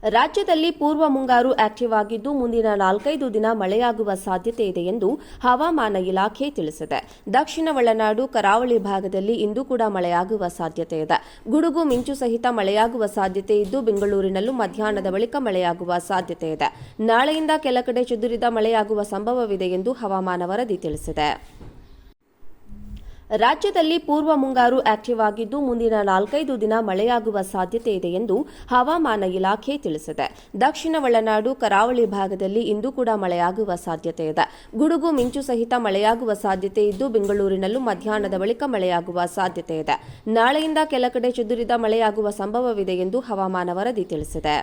ರಾಜ್ಯದಲ್ಲಿ ಪೂರ್ವ ಮುಂಗಾರು ಆಕ್ಟಿವ್ ಆಗಿದ್ದು ಮುಂದಿನ 4-5 ದಿನ ಮಳೆಯಾಗುವ ಸಾಧ್ಯತೆ ಇದೆ ಎಂದು ಹವಾಮಾನ ಇಲಾಖೆ ತಿಳಿಸಿದೆ. ದಕ್ಷಿಣ ಒಳನಾಡು ಕರಾವಳಿ ಭಾಗದಲ್ಲಿ ಇಂದು ಕೂಡ ಮಳೆಯಾಗುವ ಸಾಧ್ಯತೆ ಇದೆ. ಗುಡುಗು ಮಿಂಚು ಸಹಿತ ಮಳೆಯಾಗುವ ಸಾಧ್ಯತೆ ಇದ್ದು ಬೆಂಗಳೂರಿನಲ್ಲೂ ಮಧ್ಯಾಹ್ನದ ಬಳಿಕ ಮಳೆಯಾಗುವ ಸಾಧ್ಯತೆ ಇದೆ. ನಾಳೆಯಿಂದ ಕೆಲ ಕಡೆ ಚದುರಿದ ಮಳೆಯಾಗುವ ಸಂಭವವಿದೆ ಎಂದು ಹವಾಮಾನ ವರದಿ ತಿಳಿಸಿದೆ. ರಾಜ್ಯದಲ್ಲಿ ಪೂರ್ವ ಮುಂಗಾರು ಆಕ್ಟಿವ್ ಆಗಿದ್ದು ಮುಂದಿನ 4-5 ದಿನ ಮಳೆಯಾಗುವ ಸಾಧ್ಯತೆ ಇದೆ ಎಂದು ಹವಾಮಾನ ಇಲಾಖೆ ತಿಳಿಸಿದೆ. ದಕ್ಷಿಣ ಒಳನಾಡು ಕರಾವಳಿ ಭಾಗದಲ್ಲಿ ಇಂದು ಕೂಡ ಮಳೆಯಾಗುವ ಸಾಧ್ಯತೆ ಇದೆ. ಗುಡುಗು ಮಿಂಚು ಸಹಿತ ಮಳೆಯಾಗುವ ಸಾಧ್ಯತೆ ಇದ್ದು ಬೆಂಗಳೂರಿನಲ್ಲೂ ಮಧ್ಯಾಹ್ನದ ಬಳಿಕ ಮಳೆಯಾಗುವ ಸಾಧ್ಯತೆ ಇದೆ. ನಾಳೆಯಿಂದ ಕೆಲ ಕಡೆ ಚದುರಿದ ಮಳೆಯಾಗುವ ಸಂಭವವಿದೆ ಎಂದು ಹವಾಮಾನ ವರದಿ ತಿಳಿಸಿದೆ.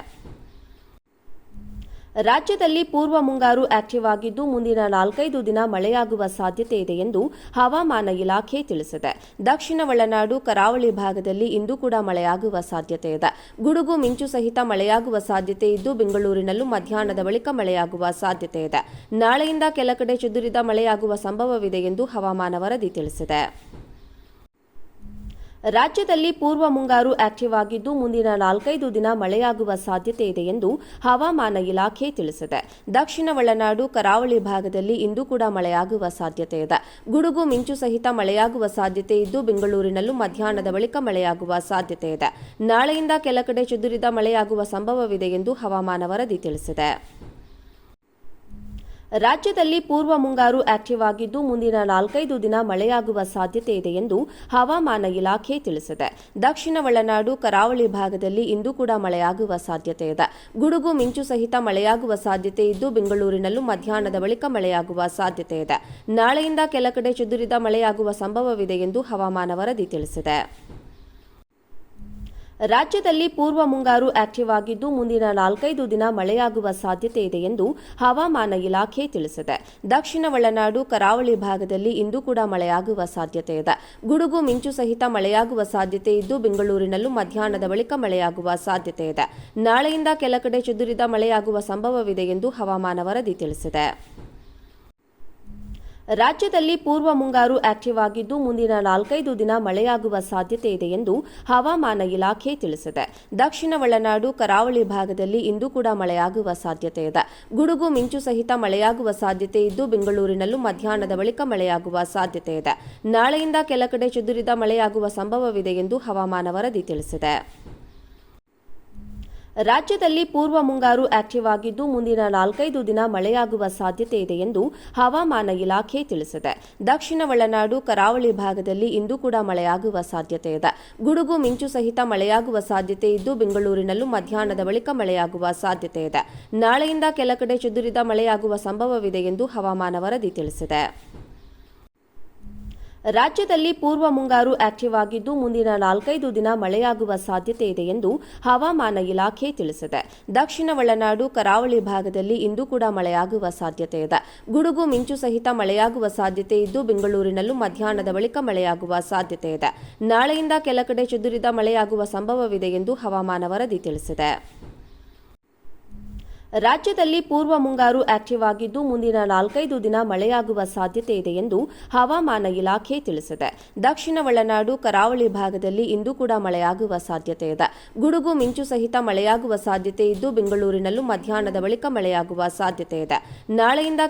ರಾಜ್ಯದಲ್ಲಿ ಪೂರ್ವ ಮುಂಗಾರು ಆಕ್ಟಿವ್ ಆಗಿದ್ದು ಮುಂದಿನ 4-5 ದಿನ ಮಳೆಯಾಗುವ ಸಾಧ್ಯತೆ ಇದೆ ಎಂದು ಹವಾಮಾನ ಇಲಾಖೆ ತಿಳಿಸಿದೆ. ದಕ್ಷಿಣ ಒಳನಾಡು ಕರಾವಳಿ ಭಾಗದಲ್ಲಿ ಇಂದು ಕೂಡ ಮಳೆಯಾಗುವ ಸಾಧ್ಯತೆ ಇದೆ. ಗುಡುಗು ಮಿಂಚು ಸಹಿತ ಮಳೆಯಾಗುವ ಸಾಧ್ಯತೆ ಇದ್ದು ಬೆಂಗಳೂರಿನಲ್ಲೂ ಮಧ್ಯಾಹ್ನದ ಬಳಿಕ ಮಳೆಯಾಗುವ ಸಾಧ್ಯತೆ ಇದೆ. ನಾಳೆಯಿಂದ ಕೆಲ ಕಡೆ ಚದುರಿದ ಮಳೆಯಾಗುವ ಸಂಭವವಿದೆ ಎಂದು ಹವಾಮಾನ ವರದಿ ತಿಳಿಸಿದೆ. ರಾಜ್ಯದಲ್ಲಿ ಪೂರ್ವ ಮುಂಗಾರು ಆಕ್ಟಿವ್ ಆಗಿದ್ದು ಮುಂದಿನ 4-5 ದಿನ ಮಳೆಯಾಗುವ ಸಾಧ್ಯತೆ ಇದೆ ಎಂದು ಹವಾಮಾನ ಇಲಾಖೆ ತಿಳಿಸಿದೆ. ದಕ್ಷಿಣ ಒಳನಾಡು ಕರಾವಳಿ ಭಾಗದಲ್ಲಿ ಇಂದು ಕೂಡ ಮಳೆಯಾಗುವ ಸಾಧ್ಯತೆ ಇದೆ. ಗುಡುಗು ಮಿಂಚು ಸಹಿತ ಮಳೆಯಾಗುವ ಸಾಧ್ಯತೆ ಇದ್ದು ಬೆಂಗಳೂರಿನಲ್ಲೂ ಮಧ್ಯಾಹ್ನದ ಬಳಿಕ ಮಳೆಯಾಗುವ ಸಾಧ್ಯತೆ ಇದೆ. ನಾಳೆಯಿಂದ ಕೆಲ ಕಡೆ ಚದುರಿದ ಮಳೆಯಾಗುವ ಸಂಭವವಿದೆ ಎಂದು ಹವಾಮಾನ ವರದಿ ತಿಳಿಸಿದೆ. ರಾಜ್ಯದಲ್ಲಿ ಪೂರ್ವ ಮುಂಗಾರು ಆಕ್ಟಿವ್ ಆಗಿದ್ದು ಮುಂದಿನ 4-5 ದಿನ ಮಳೆಯಾಗುವ ಸಾಧ್ಯತೆ ಇದೆ ಎಂದು ಹವಾಮಾನ ಇಲಾಖೆ ತಿಳಿಸಿದೆ. ದಕ್ಷಿಣ ಒಳನಾಡು ಕರಾವಳಿ ಭಾಗದಲ್ಲಿ ಇಂದು ಕೂಡ ಮಳೆಯಾಗುವ ಸಾಧ್ಯತೆ ಇದೆ. ಗುಡುಗು ಮಿಂಚು ಸಹಿತ ಮಳೆಯಾಗುವ ಸಾಧ್ಯತೆ ಇದ್ದು ಬೆಂಗಳೂರಿನಲ್ಲೂ ಮಧ್ಯಾಹ್ನದ ಬಳಿಕ ಮಳೆಯಾಗುವ ಸಾಧ್ಯತೆ ಇದೆ. ನಾಳೆಯಿಂದ ಕೆಲ ಕಡೆ ಚದುರಿದ ಮಳೆಯಾಗುವ ಸಂಭವವಿದೆ ಎಂದು ಹವಾಮಾನ ವರದಿ ತಿಳಿಸಿದೆ. ರಾಜ್ಯದಲ್ಲಿ ಪೂರ್ವ ಮುಂಗಾರು ಆಕ್ಟಿವ್ ಆಗಿದ್ದು ಮುಂದಿನ 4-5 ದಿನ ಮಳೆಯಾಗುವ ಸಾಧ್ಯತೆ ಇದೆ ಎಂದು ಹವಾಮಾನ ಇಲಾಖೆ ತಿಳಿಸಿದೆ. ದಕ್ಷಿಣ ಒಳನಾಡು ಕರಾವಳಿ ಭಾಗದಲ್ಲಿ ಇಂದು ಕೂಡ ಮಳೆಯಾಗುವ ಸಾಧ್ಯತೆ ಇದೆ. ಗುಡುಗು ಮಿಂಚು ಸಹಿತ ಮಳೆಯಾಗುವ ಸಾಧ್ಯತೆ ಇದ್ದು ಬೆಂಗಳೂರಿನಲ್ಲೂ ಮಧ್ಯಾಹ್ನದ ಬಳಿಕ ಮಳೆಯಾಗುವ ಸಾಧ್ಯತೆ ಇದೆ. ನಾಳೆಯಿಂದ ಕೆಲ ಕಡೆ ಚದುರಿದ ಮಳೆಯಾಗುವ ಸಂಭವವಿದೆ ಎಂದು ಹವಾಮಾನ ವರದಿ ತಿಳಿಸಿದೆ. ರಾಜ್ಯದಲ್ಲಿ ಪೂರ್ವ ಮುಂಗಾರು ಆಕ್ಟಿವ್ ಆಗಿದ್ದು ಮುಂದಿನ 4-5 ದಿನ ಮಳೆಯಾಗುವ ಸಾಧ್ಯತೆ ಇದೆ ಎಂದು ಹವಾಮಾನ ಇಲಾಖೆ ತಿಳಿಸಿದೆ. ದಕ್ಷಿಣ ಒಳನಾಡು ಕರಾವಳಿ ಭಾಗದಲ್ಲಿ ಇಂದು ಕೂಡ ಮಳೆಯಾಗುವ ಸಾಧ್ಯತೆ ಇದೆ. ಗುಡುಗು ಮಿಂಚು ಸಹಿತ ಮಳೆಯಾಗುವ ಸಾಧ್ಯತೆ ಇದ್ದು ಬೆಂಗಳೂರಿನಲ್ಲೂ ಮಧ್ಯಾಹ್ನದ ಬಳಿಕ ಮಳೆಯಾಗುವ ಸಾಧ್ಯತೆ ಇದೆ. ನಾಳೆಯಿಂದ ಕೆಲ ಕಡೆ ಚದುರಿದ ಮಳೆಯಾಗುವ ಸಂಭವವಿದೆ ಎಂದು ಹವಾಮಾನ ವರದಿ ತಿಳಿಸಿದೆ. ರಾಜ್ಯದಲ್ಲಿ ಪೂರ್ವ ಮುಂಗಾರು ಆಕ್ಟಿವ್ ಆಗಿದ್ದು ಮುಂದಿನ 4-5 ದಿನ ಮಳೆಯಾಗುವ ಸಾಧ್ಯತೆ ಇದೆ ಎಂದು ಹವಾಮಾನ ಇಲಾಖೆ ತಿಳಿಸಿದೆ. ದಕ್ಷಿಣ ಒಳನಾಡು ಕರಾವಳಿ ಭಾಗದಲ್ಲಿ ಇಂದು ಕೂಡ ಮಳೆಯಾಗುವ ಸಾಧ್ಯತೆ ಇದೆ. ಗುಡುಗು ಮಿಂಚು ಸಹಿತ ಮಳೆಯಾಗುವ ಸಾಧ್ಯತೆ ಇದ್ದು ಬೆಂಗಳೂರಿನಲ್ಲೂ ಮಧ್ಯಾಹ್ನದ ಬಳಿಕ ಮಳೆಯಾಗುವ ಸಾಧ್ಯತೆ ಇದೆ. ನಾಳೆಯಿಂದ ಕೆಲ ಕಡೆ ಚದುರಿದ ಮಳೆಯಾಗುವ ಸಂಭವವಿದೆ ಎಂದು ಹವಾಮಾನ ವರದಿ ತಿಳಿಸಿದೆ. ರಾಜ್ಯದಲ್ಲಿ ಪೂರ್ವ ಮುಂಗಾರು ಆಕ್ಟಿವ್ ಆಗಿದ್ದು ಮುಂದಿನ 4-5 ದಿನ ಮಳೆಯಾಗುವ ಸಾಧ್ಯತೆ ಇದೆ ಎಂದು ಹವಾಮಾನ ಇಲಾಖೆ ತಿಳಿಸಿದೆ. ದಕ್ಷಿಣ ಒಳನಾಡು ಕರಾವಳಿ ಭಾಗದಲ್ಲಿ ಇಂದು ಕೂಡ ಮಳೆಯಾಗುವ ಸಾಧ್ಯತೆ ಇದೆ. ಗುಡುಗು ಮಿಂಚು ಸಹಿತ ಮಳೆಯಾಗುವ ಸಾಧ್ಯತೆ ಇದ್ದು ಬೆಂಗಳೂರಿನಲ್ಲೂ ಮಧ್ಯಾಹ್ನದ ಬಳಿಕ ಮಳೆಯಾಗುವ ಸಾಧ್ಯತೆ ಇದೆ. ನಾಳೆಯಿಂದ ಕೆಲ ಕಡೆ ಚದುರಿದ ಮಳೆಯಾಗುವ ಸಂಭವವಿದೆ ಎಂದು ಹವಾಮಾನ ವರದಿ ತಿಳಿಸಿದೆ. ರಾಜ್ಯದಲ್ಲಿ ಪೂರ್ವ ಮುಂಗಾರು ಆಕ್ಟಿವ್ ಆಗಿದ್ದು ಮುಂದಿನ 4-5 ದಿನ ಮಳೆಯಾಗುವ ಸಾಧ್ಯತೆ ಇದೆ ಎಂದು ಹವಾಮಾನ ಇಲಾಖೆ ತಿಳಿಸಿದೆ. ದಕ್ಷಿಣ ಒಳನಾಡು ಕರಾವಳಿ ಭಾಗದಲ್ಲಿ ಇಂದು ಕೂಡ ಮಳೆಯಾಗುವ ಸಾಧ್ಯತೆ ಇದೆ. ಗುಡುಗು ಮಿಂಚು ಸಹಿತ ಮಳೆಯಾಗುವ ಸಾಧ್ಯತೆ ಇದ್ದು ಬೆಂಗಳೂರಿನಲ್ಲೂ ಮಧ್ಯಾಹ್ನದ ಬಳಿಕ ಮಳೆಯಾಗುವ ಸಾಧ್ಯತೆ ಇದೆ. ನಾಳೆಯಿಂದ